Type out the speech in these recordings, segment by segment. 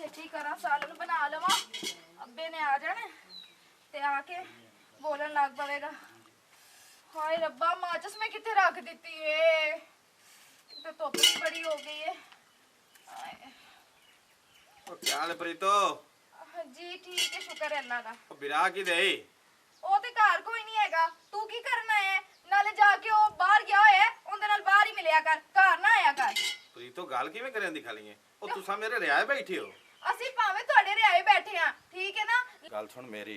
छेती करा सालन बना लवा अब्बे ने आ जाने ते आके बोलन लग पवेगा। हाय रब्बा माचिस में किथे रख दी है, तो धुप भी बड़ी हो गई है। क्या हाल है प्रीतो? जी ठीक है शुक्र है अल्लाह दा। बिरा की दे ओ ते घर कोई नहीं हैगा, तू की करना है? नाले जाके ओ बाहर गया है, उनदे नाल बाहर ही मिलिया कर, घर ना आया कर। प्रीतो गाल किवें करें दी खाली है ओ तुसा मेरे रियाए बैठी हो। ਅਸੀਂ ਭਾਵੇਂ ਤੁਹਾਡੇ ਰਿਆਏ ਬੈਠੇ ਆ, ਠੀਕ ਹੈ ਨਾ। ਗੱਲ ਸੁਣ ਮੇਰੀ,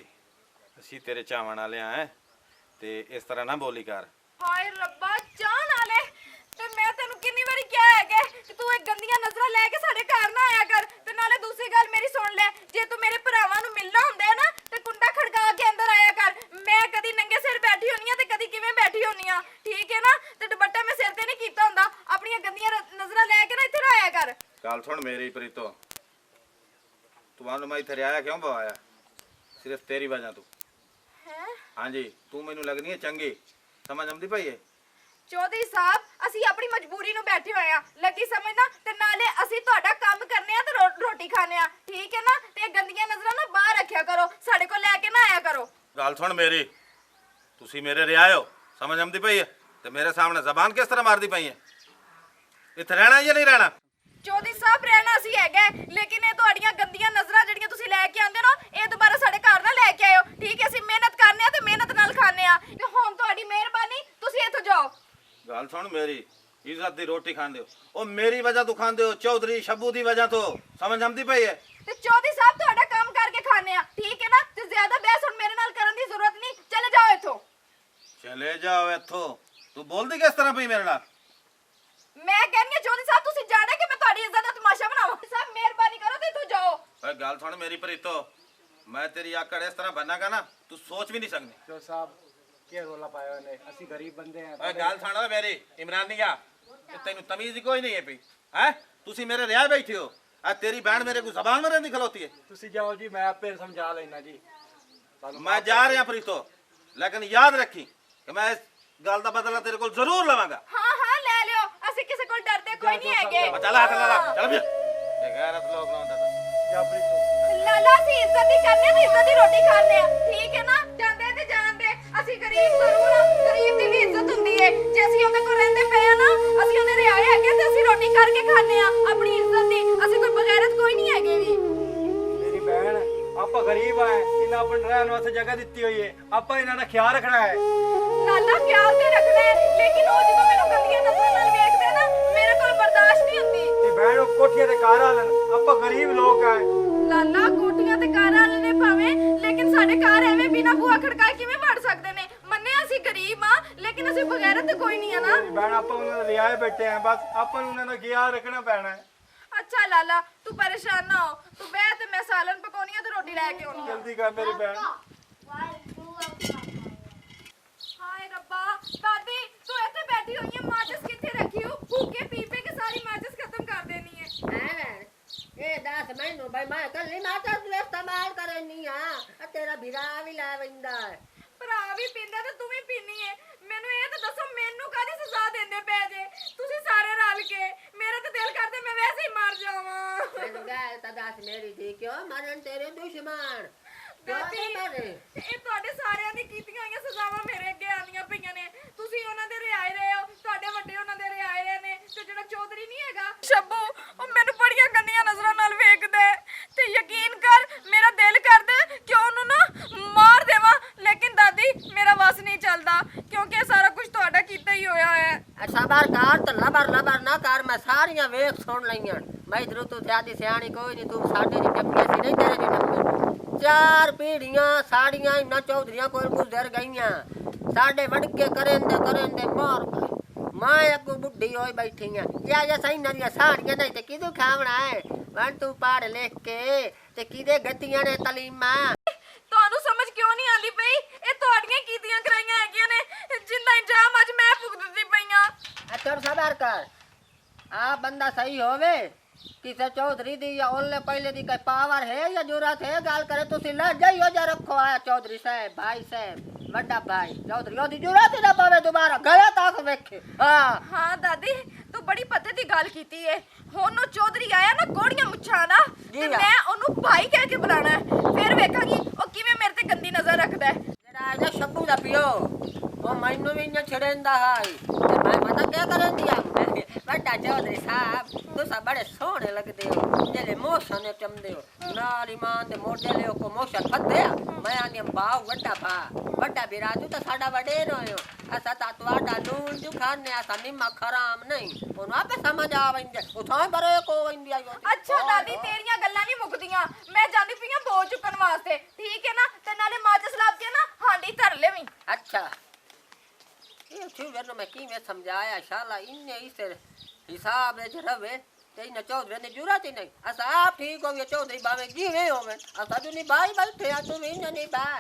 ਅਸੀਂ ਤੇਰੇ ਚਾਵਣ ਵਾਲੇ ਆ ਤੇ ਇਸ ਤਰ੍ਹਾਂ ਨਾ ਬੋਲੀ ਕਰ। ਹਾਏ ਰੱਬਾ ਚਾਹ ਨਾਲੇ ਤੇ ਮੈਂ ਤੈਨੂੰ ਕਿੰਨੀ ਵਾਰੀ ਕਿਹਾ ਹੈਗਾ ਕਿ ਤੂੰ ਇਹ ਗੰਦੀਆਂ ਨਜ਼ਰਾਂ ਲੈ ਕੇ ਸਾਡੇ ਘਰ ਨਾ ਆਇਆ ਕਰ। ਤੇ ਨਾਲੇ ਦੂਸਰੀ ਗੱਲ ਮੇਰੀ ਸੁਣ ਲੈ, ਜੇ ਤੂੰ ਮੇਰੇ ਭਰਾਵਾਂ ਨੂੰ ਮਿਲਣਾ ਹੁੰਦਾ ਹੈ ਨਾ ਤੇ ਕੁੰਡਾ ਖੜਕਾ ਕੇ ਅੰਦਰ ਆਇਆ ਕਰ। ਮੈਂ ਕਦੀ ਨੰਗੇ ਸਿਰ ਬੈਠੀ ਹੁੰਨੀ ਆ ਤੇ ਕਦੀ ਕਿਵੇਂ ਬੈਠੀ ਹੁੰਨੀ ਆ, ਠੀਕ ਹੈ ਨਾ। ਤੇ ਦੁਪੱਟਾ ਮੈਂ ਸਿਰ ਤੇ ਨਹੀਂ ਕੀਤਾ ਹੁੰਦਾ, ਆਪਣੀਆਂ ਗੰਦੀਆਂ ਨਜ਼ਰਾਂ ਲੈ ਕੇ ਨਾ ਇੱਥੇ ਨਾ ਆਇਆ ਕਰ। ਗੱਲ ਸੁਣ ਮੇਰੀ ਪ੍ਰੀਤੋ, ਤੁਹਾਨੂੰ ਮੈਂ ਇੱਥੇ ਰਿਆਇਆ ਕਿਉਂ ਬਵਾਇਆ? ਸਿਰਫ ਤੇਰੀ ਵਜ੍ਹਾ ਤੋਂ। ਹੈ ਹਾਂਜੀ ਤੂੰ ਮੈਨੂੰ ਲੱਗਦੀ ਹੈ ਚੰਗੀ, ਸਮਝ ਆਉਂਦੀ ਪਈ ਹੈ? ਚੌਧਰੀ ਸਾਹਿਬ ਅਸੀਂ ਆਪਣੀ ਮਜਬੂਰੀ ਨੂੰ ਬੈਠੇ ਹੋਏ ਆ, ਲੱਗੀ ਸਮਝਣਾ। ਤੇ ਨਾਲੇ ਅਸੀਂ ਤੁਹਾਡਾ ਕੰਮ ਕਰਨੇ ਆ ਤੇ ਰੋਟੀ ਖਾਣੇ ਆ, ਠੀਕ ਹੈ ਨਾ। ਤੇ ਗੰਦੀਆਂ ਨਜ਼ਰਾਂ ਨਾ ਬਾਹਰ ਰੱਖਿਆ ਕਰੋ, ਸਾਡੇ ਕੋਲ ਲੈ ਕੇ ਨਾ ਆਇਆ ਕਰੋ। ਗੱਲ ਸੁਣ ਮੇਰੀ, ਤੁਸੀਂ ਮੇਰੇ ਰਿਆਏ ਹੋ, ਸਮਝ ਆਉਂਦੀ ਪਈ ਹੈ? ਤੇ ਮੇਰੇ ਸਾਹਮਣੇ ਜ਼ਬਾਨ ਕਿਸ ਤਰ੍ਹਾਂ ਮਾਰਦੀ ਪਈ ਹੈ? ਇੱਥੇ ਰਹਿਣਾ ਜਾਂ ਨਹੀਂ ਰਹਿਣਾ? ਚੌਧਰੀ ਸਾਹਿਬ ਰਹਿਣਾ ਸੀ ਹੈਗਾ, ਲੇਕਿਨ ਇਹ ਤੁਹਾਡੀਆਂ ਗੰਦੀਆਂ ਨਜ਼ਰਾਂ ਜਿਹੜੀਆਂ ਤੁਸੀਂ ਲੈ ਕੇ ਆਉਂਦੇ ਹੋ ਇਹ ਦੁਬਾਰਾ ਸਾਡੇ ਘਰ ਨਾ ਲੈ ਕੇ ਆਇਓ, ਠੀਕ ਹੈ। ਅਸੀਂ ਮਿਹਨਤ ਕਰਨੇ ਆ ਤੇ ਮਿਹਨਤ ਨਾਲ ਖਾਣੇ ਆ। ਤੇ ਹੁਣ ਤੁਹਾਡੀ ਮਿਹਰਬਾਨੀ, ਤੁਸੀਂ ਇੱਥੋਂ ਜਾਓ। ਗੱਲ ਸੁਣ ਮੇਰੀ, ਇੱਜ਼ਤ ਦੀ ਰੋਟੀ ਖਾਂਦੇ ਹੋ, ਉਹ ਮੇਰੀ ਵਜ੍ਹਾ ਤੋਂ ਖਾਂਦੇ ਹੋ, ਚੌਧਰੀ ਸ਼ੱਬੂ ਦੀ ਵਜ੍ਹਾ ਤੋਂ, ਸਮਝ ਆਉਂਦੀ ਪਈ ਹੈ? ਤੇ ਚੌਧਰੀ ਸਾਹਿਬ ਤੁਹਾਡਾ ਕੰਮ ਕਰਕੇ ਖਾਣੇ ਆ, ਠੀਕ ਹੈ ਨਾ। ਤੇ ਜ਼ਿਆਦਾ ਬਹਿਸ ਹੁਣ ਮੇਰੇ ਨਾਲ ਕਰਨ ਦੀ ਜ਼ਰੂਰਤ ਨਹੀਂ, ਚਲੇ ਜਾਓ ਇੱਥੋਂ। ਚਲੇ ਜਾਓ ਇੱਥੋਂ। ਤੂੰ ਬੋਲਦੀ ਕਿਸ ਤਰ੍ਹਾਂ ਪਈ ਮੇਰੇ ਨਾਲ? ਮੈਂ ਕਹਿੰਦੀ ਹਾਂ ਚੌਧਰੀ ਸਾਹਿਬ ਤੁਸੀਂ ਜਾਣਾ ਕਿ ਮੈਂ ਤੁਹਾਡੀ ਇੱਜ਼ਤ ਦਾ ਤਮਾਸ਼ਾ ਬਣਾਵਾਂ। ਸਾਹਿਬ ਮਿਹਰਬਾਨੀ ਕਰੋ ਤੇ ਇੱਥੋਂ ਜਾਓ। ਓਏ ਗੱਲ ਸੁਣ ਮੇਰੀ ਪ੍ਰੀਤੋ, ਮੈਂ ਤੇਰੀ ਆਕੜ ਇਸ ਤਰ੍ਹਾਂ ਬੰਨਾਂਗਾ ਨਾ ਤੂੰ ਸੋਚ ਵੀ ਨਹੀਂ ਸਕਦੀ। ਜੋ ਸਾਹਿਬ ਕੀ ਰੋਲਾ ਪਾਇਆ ਉਹਨੇ, ਅਸੀਂ ਗਰੀਬ ਬੰਦੇ ਆ। ਓਏ ਗੱਲ ਸੁਣ ਓਏ ਮੇਰੀ ਇਮਰਾਨੀਆ, ਤੈਨੂੰ ਤਮੀਜ਼ ਕੋਈ ਨਹੀਂ ਹੈ ਪਈ ਹੈ? ਤੁਸੀਂ ਮੇਰੇ ਰਿਆ ਬੈਠੇ ਹੋ, ਆ ਤੇਰੀ ਭੈਣ ਮੇਰੇ ਕੋ ਜ਼ਬਾਨ ਮਾਰਨ ਦੀ ਖਲੋਤੀ ਹੈ। ਤੁਸੀਂ ਜਾਓ ਜੀ, ਮੈਂ ਆਪੇ ਸਮਝਾ ਲੈਣਾ ਜੀ। ਮੈਂ ਜਾ ਰਿਹਾ ਪ੍ਰੀਤੋ, ਲੇਕਿਨ ਯਾਦ ਰੱਖੀ ਕਿ ਮੈਂ ਇਸ ਗੱਲ ਦਾ ਬਦਲਾ ਤੇਰੇ ਕੋਲ ਜ਼ਰੂਰ ਲਵਾਂਗਾ। ਹਾਂ ਹਾਂ ਲੈ ਲਿਓ, ਅਸੀਂ ਕਿਸੇ ਕੋਲ ਡਰਦੇ ਕੋਈ ਨਹੀਂ ਹੈਗੇ। ਚੱਲ ਹੱਥ ਲਾ ਲਾ, ਚੱਲ ਵੀ ਤੇ ਗੈਰਤ ਲੋਕ ਨਾ ਹੁੰਦਾ ਤਾਂ ਜਾ ਪ੍ਰੀਤੋ। ਲਾਲਾ ਸੀ ਇੱਜ਼ਤ ਦੀ ਕਰਨੇ ਤੇ ਇੱਜ਼ਤ ਦੀ ਰੋਟੀ ਖਾਣੇ ਆ, ਠੀਕ ਹੈ ਨਾ। ਜਾਂਦੇ ਤੇ ਜਾਣਦੇ ਅਸੀਂ ਗਰੀਬ ਜ਼ਰੂਰ ਆ, ਗਰੀਬ ਦੀ ਵੀ ਇੱਜ਼ਤ ਹੁੰਦੀ ਹੈ। ਜੇ ਅਸੀਂ ਉਹਦੇ ਕੋਲ ਰਹਿੰਦੇ ਪਏ ਆ ਨਾ, ਅਸੀਂ ਉਹਦੇ ਰਿਆਏ ਹੈਗੇ ਤੇ ਅਸੀਂ ਰੋਟੀ ਕਰਕੇ ਖਾਣੇ ਆ ਆਪਣੀ ਇੱਜ਼ਤ ਦੀ। ਅਸੀਂ ਕੋਈ ਬਗੈਰਤ ਕੋਈ ਨਹੀਂ ਹੈਗੇ ਵੀ। ਮੇਰੀ ਭੈਣ, ਆਪਾਂ ਗਰੀਬ ਆ, ਇਹਨਾਂ ਆਪਾਂ ਨੂੰ ਰਹਿਣ ਵਾਸਤੇ ਜਗ੍ਹਾ ਦਿੱਤੀ ਹੋਈ ਹੈ, ਆਪਾਂ ਇਹਨਾਂ ਦਾ ਖਿਆਲ ਰੱਖਣਾ ਹੈ। ਲਾਲਾ ਖਿਆਲ ਤੇ ਰੱਖਣਾ ਹੈ, ਲੇਕਿਨ ਉਹ ਜਦੋਂ ਮੈਨੂੰ ਗੰਦੀਆਂ ਨਜ਼ਰਾਂ ਨਾਲ ਵੇਖਦੇ ਨਾ ਮੇਰੇ ਕੋਲ ਬਰਦਾਸ਼ਤ ਨਹੀਂ ਹੁੰਦੀ। ਤੇ ਭੈਣ ਉਹ ਕੋਠੀਆਂ ਤੇ ਘਰ ਆਲਣ, ਆਪਾਂ ਗਰੀਬ ਲੋਕ ਆ। ਲਾਲਾ ਕੋਠੀਆਂ ਤੇ ਘਰ ਵਾਲੇ ਨੇ ਭਾਵੇਂ, ਲੇਕਿਨ ਸਾਡੇ ਘਰ ਐਵੇਂ ਬਿਨਾ ਬੂਹਾ ਖੜਕਾਏ ਕਿਵੇਂ ਵੜ ਸਕਦੇ ਨੇ? ਮੰਨਿਆ ਅਸੀਂ ਗਰੀਬ ਆ, ਲੇਕਿਨ ਅਸੀਂ ਬਗੈਰਤ ਤੇ ਕੋਈ ਨਹੀਂ ਆ ਨਾ। ਭੈਣ ਆਪਾਂ ਉਹਨਾਂ ਦੇ ਰਿਆਏ ਬੈਠੇ ਆ, ਬਸ ਆਪਾਂ ਨੂੰ ਉਹਨਾਂ ਦਾ ਖਿਆਲ ਰੱਖਣਾ ਪੈਣਾ ਹੈ। ਅੱਛਾ ਲਾਲਾ ਤੂੰ ਪਰੇਸ਼ਾਨ ਨਾ ਹੋ, ਤੂੰ ਬਹਿ ਤੇ ਮੈਂ ਸਾਲਨ ਪਕਾਉਣੀ ਆ ਤੇ ਰੋਟੀ ਲੈ ਕੇ ਆਉਣੀ ਆ। ਜਲਦੀ ਕਰ ਮੇਰੀ ਭੈਣ। ਹਾਏ ਰੱਬਾ ਦਾਦੀ ਤੂੰ ਇੱਥੇ ਬੈਠੀ ਹੋਈ ਹੈ, ਮਾਚਿਸ ਕਿੱਥੇ ਰੱਖੀ ਹੋ? ਭੁੱਖੇ ਪੀਪੇ ਕੇ ਸਾਰੀ ਮਾਚਿਸ ਖਤਮ ਕਰ ਦੇਣੀ ਹੈ। ਇਹ ਦੱਸ ਮੈਨੂੰ ਬਈ ਮੈਂ ਕੱਲੀ ਮਾਤਾ ਤੂੰ ਇਸਤੇਮਾਲ ਕਰਨੀ ਆ, ਤੇਰਾ ਵੀਰਾ ਵੀ ਲੈ ਵੰਦਾ। ਭਰਾ ਵੀ ਪੀਂਦਾ ਤੇ ਤੂੰ ਵੀ ਪੀਨੀ ਹੈ। ਮੈਨੂੰ ਇਹ ਤਾਂ ਦੱਸੋ ਮੈਨੂੰ ਕਾਹਦੀ ਸਜ਼ਾ ਦਿੰਦੇ ਪਏ ਜੇ ਤੁਸੀਂ ਸਾਰੇ ਰਲ ਕੇ? ਮੇਰਾ ਤਾਂ ਦਿਲ ਕਰਦਾ ਮੈਂ ਵੈਸੇ ਹੀ ਮਰ ਜਾਵਾਂ। ਮੈਨੂੰ ਗੱਲ ਤਾਂ ਦੱਸ ਮੇਰੀ ਧੀ, ਕਿਉਂ ਮਰਨ ਤੇਰੇ ਦੁਸ਼ਮਣ? ਦਾਦੀ ਇਹ ਤੁਹਾਡੇ ਸਾਰਿਆਂ ਦੀ ਕੀਤੀਆਂ ਹੋਈਆਂ ਸਜ਼ਾਵਾਂ ਮੇਰੇ ਅੱਗੇ ਆਉਂਦੀਆਂ ਪਈਆਂ ਨੇ। ਤੁਸੀਂ ਉਹਨਾਂ ਦੇ ਰਿਆਏ ਰਹੇ ਹੋ, ਤੁਹਾਡੇ ਵੱਡੇ ਉਹਨਾਂ ਦੇ ਰਿਆਏ ਰਹੇ ਨੇ। ਤੇ ਜਿਹੜਾ ਚੌਧਰੀ ਨਹੀਂ ਹੈਗਾ ਸ਼ੱਬੂ, ਉਹ ਮੈਨੂੰ ਬੜੀਆਂ ਗੰਦੀਆਂ ਨਜ਼ਰਾਂ ਨਾਲ ਵੇਖਦਾ ਹੈ। ਤੇ ਯਕੀਨ ਕਰ ਮੇਰਾ ਦਿਲ ਕਰਦਾ ਕਿ ਉਹਨੂੰ ਨਾ ਮਾਰ ਦੇਵਾਂ, ਲੇਕਿਨ ਦਾਦੀ ਮੇਰਾ ਵਸ ਨਹੀਂ ਚੱਲਦਾ ਕਿਉਂਕਿ ਇਹ ਸਾਰਾ ਕੁਝ ਤੁਹਾਡਾ ਕੀਤਾ ਹੀ ਹੋਇਆ ਹੈ। ਸਬਰ ਕਰ ਤੇ ਲਬਰ ਨਾ ਕਰ, ਮੈਂ ਸਾਰੀਆਂ ਵੇਖ ਸੁਣ ਲਈਆਂ। ਮੈਂ ਇਧਰੋਂ ਤੂੰ ਜਿਆਦੀ ਸਿਆਣੀ ਕੋਈ ਨਹੀਂ, ਤੂੰ ਸਾਡੇ ਦੀ ਟੱਪੀ ਸੀ ਨਹੀਂ ਤੇਰੇ ਦੀ ਟੱਪੀ। 4 ਪੀੜੀਆਂ ਸਾਡੀਆਂ ਇਹਨਾਂ ਚੌਧਰੀਆਂ ਕੋਲ ਗੁਜ਼ਰ ਗਈਆਂ, ਸਾਡੇ ਵੜਕੇ ਕਰਨ ਦੇ ਮਾਰ ਗਏ। ਮੈਂ ਅੱਗੋਂ ਬੁੱਢੀ ਹੋਈ ਬੈਠੀ ਆ, ਜਾਂ ਸਹੀ ਨਦੀਆਂ ਸਾੜੀਆਂ ਨਹੀਂ ਤੇ ਕਿਦੋਂ ਖਾਵਣਾ ਹੈ? ਵਣ ਤੂੰ ਪੜ੍ਹ ਲਿਖ ਕੇ ਤੇ ਕਿਦੇ ਗੱਤੀਆਂ ਨੇ ਤਲੀਮਾਂ। ਤੁਹਾਨੂੰ ਸਮਝ ਕਿਉਂ ਨਹੀਂ ਆਉਂਦੀ ਪਈ? ਇਹ ਤੁਹਾਡੀਆਂ ਕੀਤੀਆਂ ਕਰਾਈਆਂ ਹੈਗੀਆਂ ਨੇ, ਜਿੰਦਾ ਇੰਜਾਮ ਅੱਜ ਮੈਂ ਭੁਗਤਦੀ ਪਈਆਂ। ਅੱਛਾ ਸਬਰ ਕਰ, ਆ ਬੰਦਾ ਸਹੀ ਹੋਵੇ ਕਿਸੇ ਚੌਧਰੀ ਦੀ ਜਾਂ ਉਹਲੇ ਪਹਿਲੇ ਦੀ ਕੋਈ ਪਾਵਰ ਹੈ ਜਾਂ ਜ਼ਰੂਰਤ ਹੈ ਗੱਲ करे ਤੁਸੀਂ ਲੈ ਜਾਈਓ ਜਾਂ ਰੱਖੋ ਆ ਚੌਧਰੀ ਸਾਹਿਬ ਭਾਈ ਸਾਹਿਬ ਵੱਡਾ ਭਾਈ ਚੌਧਰੀ ਉਹਦੀ ਜ਼ਰੂਰਤ ਨਾ ਪਵੇ ਦੁਬਾਰਾ ਗਲੇ ਤੱਕ ਵੇਖੇ। ਹਾਂ ਦਾਦੀ ਤੂੰ ਬੜੀ ਪਤੇ ਦੀ ਗੱਲ ਕੀਤੀ ਏ। ਹੁਣ ਉਹ ਚੌਧਰੀ ਆਇਆ ਨਾ ਕੋੜੀਆਂ ਮੁੱਛਾਂ ਦਾ, ਜੀ ਤੇ ਆ। ਮੈਂ ਉਹਨੂੰ ਭਾਈ ਕਹਿ ਕੇ ਬੁਲਾਣਾ ਹੈ। ਫਿਰ ਵੇਖਾਂਗੀ ਉਹ ਕਿਵੇਂ ਮੇਰੇ ਤੇ ਗੰਦੀ ਨਜ਼ਰ ਰੱਖਦਾ ਹੈ। ਜਿਹੜਾ ਇਹਦਾ ਸ਼ੱਭੂ ਦਾ ਪਿਓ ਉਹ ਮੈਨੂੰ ਵੀ ਨਾ ਛੜਿੰਦਾ ਹੈ ਤੇ ਮੈਂ ਪਤਾ ਕੀ ਕਰਦੀ ਆ ਵੱਡਾ ਚੌਧਰੀ ਸਾਹਿਬ ਤੁਸੀਂ ਬੜੇ ਸੋਹਣੇ ਲੱਗਦੇ ਹੋ ਜਿਹੜੇ ਮੋਸ਼ਨ ਚੰਦੇ ਹੋ ਨਾਲ ਇਮਾਨ ਦੇ ਮੋਢੇ ਲਿਓ ਕੋ ਮੋਸ਼ਨ ਫੱਦੇ ਆ ਮੈਂ ਆਨੀ ਬਾਉ ਵੱਡਾ ਬਿਰਾਜੂ ਤਾਂ ਸਾਡਾ ਵਡੇਰ ਹੋਇਓ ਅਸਾਂ ਤਾਂ ਤੁਹਾਡਾ ਨੂਨ ਜੂ ਖਾਣੇ ਅਸਾਂ ਨਿੰਮਾ ਖਰਾਮ ਨਹੀਂ ਉਹਨੂੰ ਆਪੇ ਸਮਝ ਆਵੰਦੇ ਉਥੋਂ ਬਰੇ ਕੋ ਵੰਦੀ ਆਇਓ ਅੱਛਾ ਦਾਦੀ ਤੇਰੀਆਂ ਗੱਲਾਂ ਨਹੀਂ ਮੁੱਕਦੀਆਂ। ਮੈਂ ਜਾਂਦੀ ਪਈ ਆ ਬੋ ਚੁੱਕਣ ਵਾਸਤੇ, ਠੀਕ ਹੈ ਨਾ? ਤੇ ਨਾਲੇ ਮਾਚਸ ਲੱਭ ਕੇ ਨਾ ਹਾਂਡੀ ਧਰ ਲੈਵੀਂ। अच्छा ये चीज़ मैं की में समझाया शाला इन्ने इस हिसाब है रवे ते इन चौधरी ने जरूरत ही नहीं असा आप ठीक हो गए चौधरी बावे जीवे हो मैं असा जो नहीं भाई बैठे आ तुम इन नहीं भाई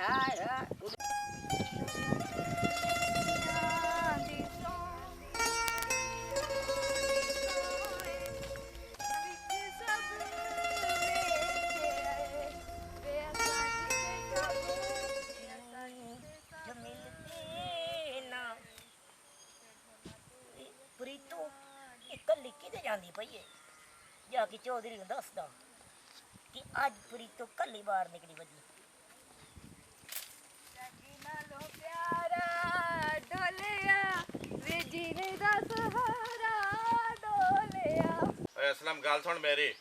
ਪ੍ਰੀਤੋ ਇਕੱਲੀ ਕਿਤੇ ਜਾਂਦੀ ਪਈ ਏ ਜਾ ਕੇ ਚੌਧਰੀ ਨੂੰ ਦੱਸਦਾ ਕਿ ਅੱਜ ਪ੍ਰੀਤੋ ਕੱਲੀ ਬਾਹਰ ਨਿਕਲੀ ਵਜੀ ਨਾਲੋਂ ਪਿਆਰਾ ਢੋਲਿਆ ਵੇ ਜੀਨੇ ਦਾ ਸਹਾਰਾ ਢੋਲਿਆ। ਓਏ ਅਸਲਮ ਗੱਲ ਸੁਣ ਮੇਰੀ।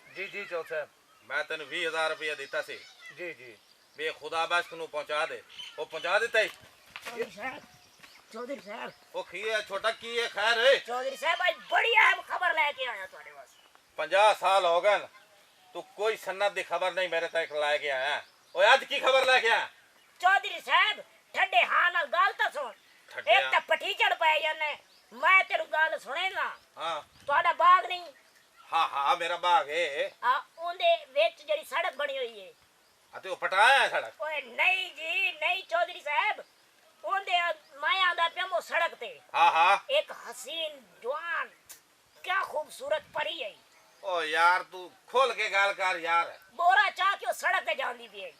ਜੀ ਜੀ ਚੌਧਰੀ ਸਾਹਿਬ। ਮੈਂ ਤੈਨੂੰ 20000 ਰੁਪਏ ਦਿੱਤਾ ਸੀ ਜੀ ਜੀ ਵੀ ਖੁਦਾ ਬਖਸ਼ ਨੂੰ ਪਹੁੰਚਾ ਦੇ। ਉਹ ਪਹੁੰਚਾ ਦਿੱਤਾ ਹੀ। ਚੌਧਰੀ ਸਾਹਿਬ ਉਹ ਕੀ ਹੈ ਛੋਟਾ ਕੀ ਹੈ ਖੈਰ ਏ? ਚੌਧਰੀ ਸਾਹਿਬ ਅੱਜ ਬੜੀ ਅਹਿਮ ਖਬਰ ਲੈ ਕੇ ਆਇਆ ਤੁਹਾਡੇ ਵਾਸਤੇ। 50 ਸਾਲ ਹੋ ਗਏ ਤੂੰ ਕੋਈ ਸਨਦ ਦੀ ਖਬਰ ਨਹੀਂ ਮੇਰੇ ਤੱਕ ਲੈ ਕੇ ਆਇਆ। ਓਏ ਅੱਜ ਕੀ ਖਬਰ ਲੈ ਕੇ ਆਇਆ? ਚੌਧਰੀ ਸਾਹਿਬ ਠੰਡੇ ਹਾਂ ਨਾਲ ਗੱਲ ਤਾਂ ਸੁਣ। ਇੱਕ ਤਾਂ ਪੱਠੀ ਚੜ ਪੈ ਜਾਂਦੇ ਮੈਂ ਤੈਨੂੰ ਗੱਲ ਸੁਣੇਗਾ। ਹਾਂ ਤੁਹਾਡਾ ਬਾਗ ਨਹੀਂ ਹਾਂ ਹਾਂ ਮੇਰਾ ਬਾਗ ਏ। ਆ ਉਹਦੇ ਵਿੱਚ ਜਿਹੜੀ ਸੜਕ ਬਣੀ ਹੋਈ ਏ ਅਤੇ ਉਹ ਪਟਾਇਆ ਸੜਕ। ਓਏ ਨਹੀਂ ਜੀ ਨਹੀਂ ਚੌਧਰੀ ਸਾਹਿਬ ਉਹਦੇ ਮੈਂ ਆਂਦਾ ਪਿਆ ਉਹ ਸੜਕ ਤੇ ਹਾਂ ਹਾਂ एक हसीन जवान क्या खूबसूरत परी है ਓ ਯਾਰ ਤੂੰ ਖੋਲ ਕੇ ਗੱਲ ਕਰ ਯਾਰ। बोरा चाह के वो सड़क ते जांदी पई है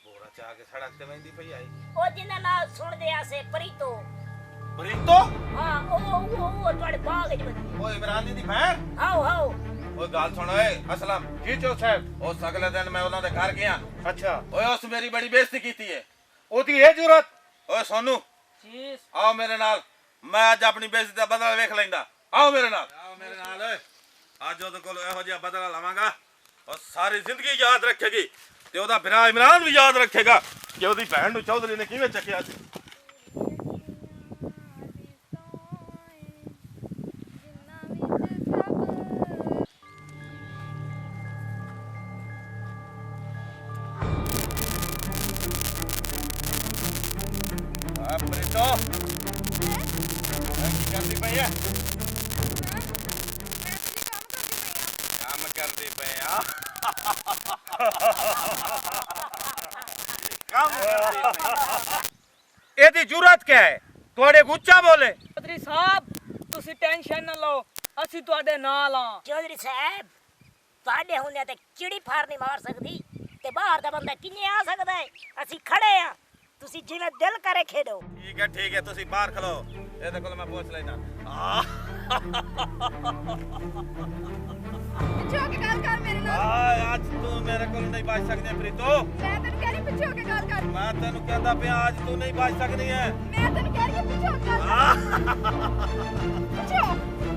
ਬੋਰਾ ਚਾਹ ਕੇ ਸੜਕ ਤੇ ਵਹਿੰਦੀ ਪਈ ਆਈ। ओ जिन्ना नाल सुन दे आसे परीतो ਬਰੀਤੋ हां ओ तोड़े बाग च बंदी ਓਏ ਇਮਰਾਨ ਦੀ ਭੈਣ। हाओ हाओ ਓਏ ਗੱਲ ਸੁਣ ਓਏ ਅਸਲਮ। ਜੀ ਚੌਧਰੀ ਸਾਹਿਬ। ਉਸ ਅਗਲੇ ਦਿਨ ਮੈਂ ਉਹਨਾਂ ਦੇ ਘਰ ਗਿਆ। ਅੱਛਾ ਓਏ ਉਸ ਮੇਰੀ ਬੜੀ ਬੇਇੱਜ਼ਤੀ ਕੀਤੀ ਏ। ਉਹਦੀ ਇਹ ਜ਼ਰੂਰਤ। ਓਏ ਸੋਨੂ ਆਓ ਮੇਰੇ ਨਾਲ। ਮੈਂ ਅੱਜ ਆਪਣੀ ਬੇਇੱਜ਼ਤੀ ਦਾ ਬਦਲਾ ਵੇਖ ਲੈਂਦਾ। ਆਓ ਮੇਰੇ ਨਾਲ ਓਏ। ਅੱਜ ਉਹਦੇ ਕੋਲ ਇਹੋ ਜਿਹਾ ਬਦਲਾ ਲਵਾਂਗਾ ਉਹ ਸਾਰੀ ਜ਼ਿੰਦਗੀ ਯਾਦ ਰੱਖੇਗੀ ਤੇ ਉਹਦਾ ਭਰਾ ਇਮਰਾਨ ਵੀ ਯਾਦ ਰੱਖੇਗਾ ਕਿ ਉਹਦੀ ਭੈਣ ਨੂੰ ਚੌਧਰੀ ਨੇ ਕਿਵੇਂ ਚੱਕਿਆ ਸੀ। ਪ੍ਰੀਤੋ ਕੀ ਕਰਦੀ ਪਈ ਹੈ? ਕੰਮ ਕਰਦੀ ਪਈ ਆ। ਕੰਮ ਕਰਦੀ ਪਈ। ਇਹਦੀ ਜ਼ਰੂਰਤ ਕੀ ਹੈ? ਤੁਹਾਡੇ ਗੁੱਚਾ ਬੋਲੇ। ਚੌਧਰੀ ਸਾਹਿਬ ਤੁਸੀਂ ਟੈਨਸ਼ਨ ਨਾ ਲਓ ਅਸੀਂ ਤੁਹਾਡੇ ਨਾਲ ਆ। चौधरी साहब ਤੁਹਾਡੇ ਹੁੰਦੇ ਤੇ ਚਿੜੀ ਫਾਰ ਨਹੀਂ ਮਾਰ ਸਕਦੀ ਤੇ ਬਾਹਰ ਦਾ ਬੰਦਾ ਕਿੰਨੇ ਆ ਸਕਦਾ ਹੈ ਅਸੀਂ ਖੜੇ ਆ ਤੁਸੀਂ ਜਿਵੇਂ ਦਿਲ ਕਰੇ ਖੇਡੋ ਠੀਕ ਹੈ ਤੁਸੀਂ ਬਾਹਰ ਖਲੋ। ਇਹਦੇ ਕੋਲ ਮੈਂ ਪੁੱਛ ਲੈਣਾ। ਪਿੱਛੇ ਹੋ ਕੇ ਗੱਲ ਕਰ ਮੇਰੇ ਨਾਲ। ਅੱਜ ਤੂੰ ਮੇਰੇ ਕੋਲ ਨਹੀਂ ਬਚ ਸਕਦੀ ਪ੍ਰੀਤੋ। ਮੈਂ ਤੈਨੂੰ ਕਹਿ ਰਹੀ ਪਿੱਛੇ ਹੋ ਕੇ ਗੱਲ ਕਰ। ਮੈਂ ਤੈਨੂੰ ਕਹਿੰਦਾ ਪਿਆ ਅੱਜ ਤੂੰ ਨਹੀਂ ਬਚ ਸਕਦੀ ਹੈ। ਮੈਂ ਤੈਨੂੰ ਕਹਿ ਰਹੀ ਪਿੱਛੇ ਹੋ ਕੇ ਗੱਲ ਕਰ।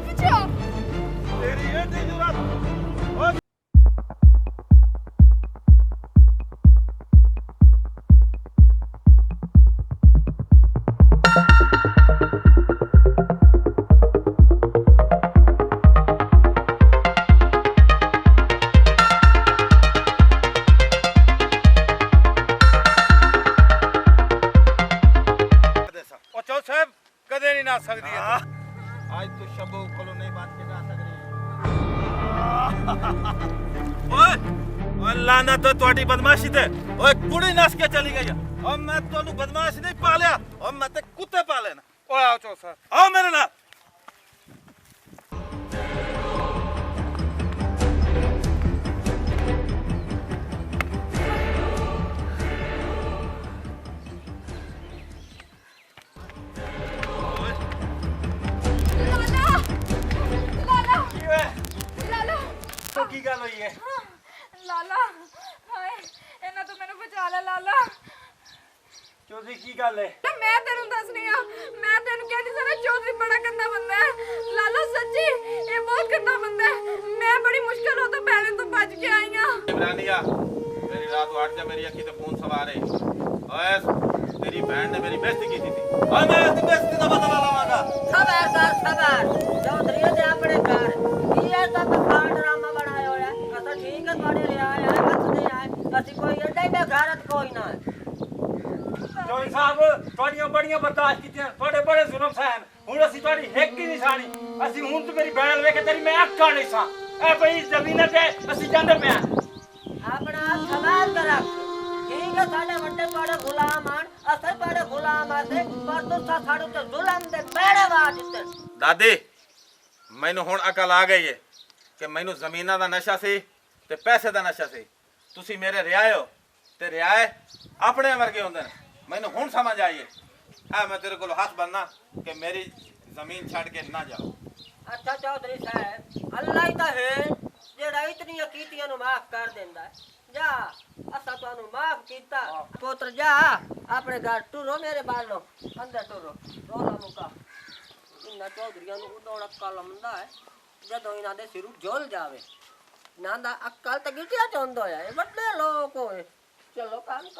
ਪਿੱਛੇ ਹੋ। ਤੇਰੀ ਇਹਦੀ ਜ਼ਰੂਰਤ। ਉਹ ਚੌਧਰੀ ਸਾਹਿਬ ਕਦੇ ਨਹੀਂ ਨਾ ਸਕਦੀ ਹੈ। ਅੱਜ ਤੂੰ ਸ਼ਬੂ ਕੋਲੋਂ ਨਹੀਂ ਬਚ ਕੇ ਜਾ ਸਕਦੀ। ਓਏ ਓਏ ਲਾਨਾ ਤਾਂ ਤੁਹਾਡੀ ਬਦਮਾਸ਼ੀ ਤੇ। ਓਏ ਕੁੜੀ ਨਸ ਕੇ ਚਲੀ ਗਈ। ਓ ਮੈਂ ਤੁਹਾਨੂੰ ਬਦਮਾਸ਼ ਨਹੀਂ ਪਾਲਿਆ। ਓ ਮੈਂ ਤੇ ਕੁੱਤੇ ਪਾਲੇ ਨਾ। ਓਏ ਆਓ ਚੌਧਰੀ ਸਾਹਿਬ। ਆਓ ਮੇਰੇ ਨਾਲ। ਲਾਲਾ ਕੀ ਹੋਇਆ? ਲਾਲਾ ਤੋ ਕੀ ਗੱਲ ਹੋਈ ਹੈ? ਲਾਲਾ ਹਾਏ ਇਹਨਾਂ ਤੋਂ ਮੈਨੂੰ ਬਚਾ ਲੈ ਲਾਲਾ। ਚੌਧਰੀ ਕੀ ਗੱਲ ਹੈ? ਤੇ ਮੈਂ ਤੈਨੂੰ ਦੱਸਣੀ ਆ, ਮੈਂ ਤੈਨੂੰ ਕਹਿੰਦੀ ਸੀ ਨਾ ਚੌਧਰੀ ਬੜਾ ਗੰਦਾ ਬੰਦਾ ਹੈ। ਲਾਲਾ ਸੱਚੀ ਇਹ ਬਹੁਤ ਗੰਦਾ ਬੰਦਾ ਹੈ। ਮੈਂ ਬੜੀ ਮੁਸ਼ਕਲ ਉਹ ਤੋਂ ਭੈਣ ਤੋਂ ਬਚ ਕੇ ਆਈ ਆ। इमरानिया मेरी रात को 8 जा मेरी अखी तो खून सवार है। ओए तेरी बहन ने मेरी बेइज्जती की थी। ओए मैं इसकी बेइज्जती का बदला लवांगा। सबर कर सबर चौधरी दे अपने घर की है तो बखान ड्रामा बनाया होया असा ठीक है थोड़े ले आए हैं बस नहीं आए असि कोई एडा ही बेघरत कोई ना है। ਚੌਧਰੀ ਸਾਹਿਬ ਤੁਹਾਡੀਆਂ ਬੜੀਆਂ ਬਰਦਾਸ਼ਤ ਕੀਤੀਆਂ, ਤੁਹਾਡੇ ਬੜੇ ਜ਼ੁਲਮ ਸਹਿਨ, ਹੁਣ ਅਸੀਂ ਤੁਹਾਡੀ ਹਿੱਕ ਹੀ ਨਹੀਂ ਸਾਣੀ। ਅਸੀਂ ਹੁਣ ਤੇ ਮੇਰੀ ਬਹਿਣ ਵੇਖ ਕੇ ਤੇਰੀ ਮੈਂ ਅੱਖਾਂ ਨਹੀਂ ਸਾਂ। ਇਹ ਪਈ ਜ਼ਮੀਨ ਤੇ ਅਸੀਂ ਜਾਂਦੇ ਪਿਆ। अपना सवाल कर रख ठीक है साडे वड्डे बड़े गुलाम आन असे बड़े गुलाम आते पर तू साडू ते जुल्म दे बेड़े वार दिते। ਦਾਦੀ ਮੈਨੂੰ ਹੁਣ ਅਕਲ ਆ ਗਈ ਹੈ ਕਿ ਮੈਨੂੰ ਜ਼ਮੀਨਾਂ ਦਾ ਨਸ਼ਾ ਸੀ ਤੇ ਪੈਸੇ ਦਾ ਨਸ਼ਾ ਸੀ। ਤੁਸੀਂ ਮੇਰੇ ਰਿਆਇਓ ਤੇ ਰਿਆਏ ਆਪਣੇ ਵਰਗੇ ਹੁੰਦੇ ਨੇ। ਮੈਨੂੰ ਹੁਣ ਸਮਝ ਆਈ ਹੈ। ਮੈਂ ਤੇਰੇ ਕੋਲ ਹੱਥ ਬੰਨਾ ਕਿ ਮੇਰੀ ਜ਼ਮੀਨ ਛੱਡ ਕੇ ਨਾ ਜਾਓ। अच्छा चौधरी साहब अल्लाह ही तो है जेड़ा इतनी कीतियां नु माफ कर देंदा है। जा असा तानु माफ कीता पुत्र जा अपने घर टुरो मेरे बालो अंदर टुरो रोला मुका इन्ना चौधरियां नु उडोण अक्कल मंदा है जदों इना दे सिरू झोल जावे ना दा अक्कल ते गिटिया चोंद होया ए बड़े लोग होए चलो काम कर।